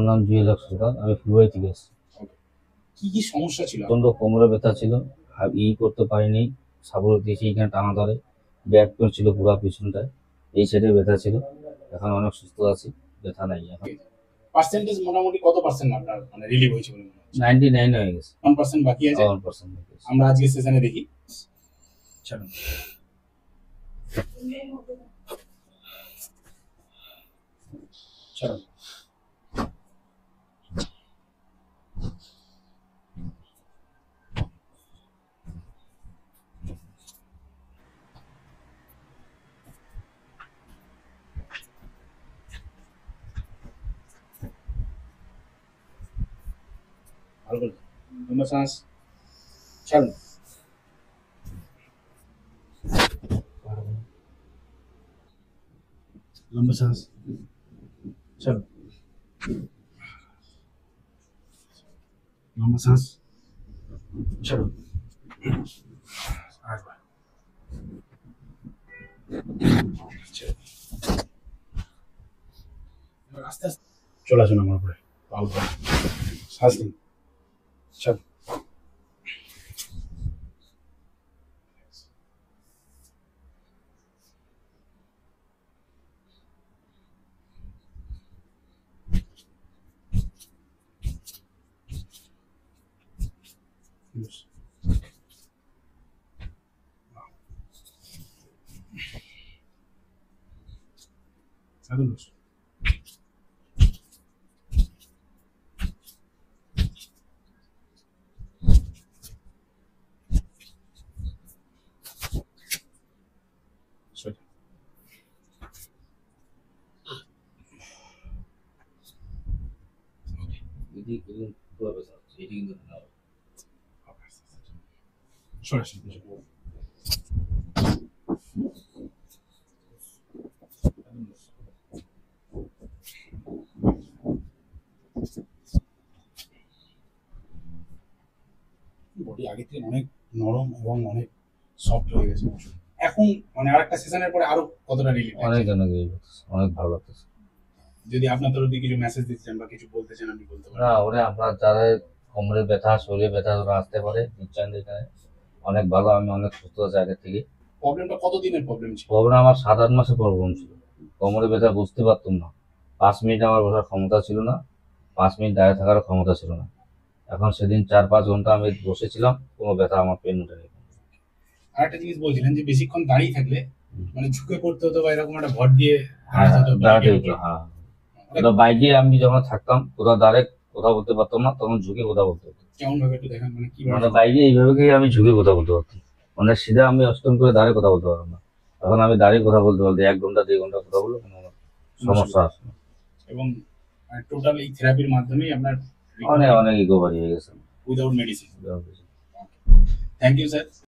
নাম জুয়েল হক সরকার, আমি ফুলবাড়ি থেকে এসেছি। কি কি সমস্যা ছিল? প্রচন্ড কোমরে ব্যথা ছিল, আর করতে পারিনি, সাপোর্ট দিয়েছি, এখানে টানা ধরে, ব্যাক পেন ছিল পুরো পিছনটায়, এই সাইডে ব্যথা ছিল। এখন অনেক সুস্থ আছি, ব্যথা নাই এখন। পার্সেন্টেজ মোটামুটি কত পার্সেন্ট আপনার মানে রিলিভ হয়েছে বলে মনে হচ্ছে? 99 হয়ে গেছে। 1% বাকি আছে। 1% বাকি আছে। আমরা আজকে সেশনে দেখি। চলুন। চলুন। ভালো করে লম্বা শ্বাস ছাড়ুন। লম্বা শ্বাস ছাড়ুন। লম্বা শ্বাস ছাড়ুন। আরেকবার আস্তে আস্তে চলে আসুন আমার উপরে। শ্বাস নিন। ছাড়ুন। Adultos. Suelta. Suelta, sí. Body আগে থেকে অনেক নরম এবং অনেক সফট হয়ে গেছে। এখন মানে আরেকটা সেশনের পরে আরো কতটা রিলিফ? অনেক ভালো লাগতেছে। যদি আপনার তরফ থেকে কিছু মেসেজ দিতে চান বা কিছু বলতে চান আপনি বলতে পারেন। না, ওরে আপনার যারা কোমরে ব্যথা, শরীরে ব্যথা ওরা আসতে পারে নিশ্চয়, এখানে অনেক ভালো, আমি অনেক সুস্থ আছি আগে থেকে। প্রবলেমটা কতদিনের প্রবলেম ছিল? প্রবলেম আমার 7-8 মাসের প্রবলেম ছিল। কোমরে ব্যথা বুঝতে পারতাম না, 5 মিনিট আমার বসার ক্ষমতা ছিল না, 5 মিনিট দাঁড়িয়ে থাকার ক্ষমতা ছিল না। এখন সেদিন 4-5 ঘন্টা আমি বসেছিলাম, কোনো ব্যথা আমার পেন উঠেনি। আরেকটা জিনিস বলছিলেন যে বেশিক্ষণ দাঁড়িয়ে থাকলে মানে ঝুঁকে পড়তে হতো বা এরকম একটা ভর দিয়ে দাঁড়াতে হতো। হ্যাঁ, বাইকে আমি যখন থাকতাম কোথাও দাঁড়িয়ে কথা বলতে পারতাম না, তখন ঝুঁকে কথা বলতে হতো। কেমন ভাবে একটু দেখান, মানে কি মানে বাইকে এইভাবে আমি ঝুঁকে কথা বলতে পারতাম, মানে সিধা আমি অষ্টম করে দাঁড়িয়ে কথা বলতে পারতাম না। এখন আমি দাঁড়িয়ে কথা বলতে 1 ঘন্টা 2 ঘন্টা কথা বললে কোনো সমস্যা আসে না। এবং টোটাল এই থেরাপির মাধ্যমেই আপনার অনেক রিকভারি হয়ে গেছে without medicine. Thank you sir.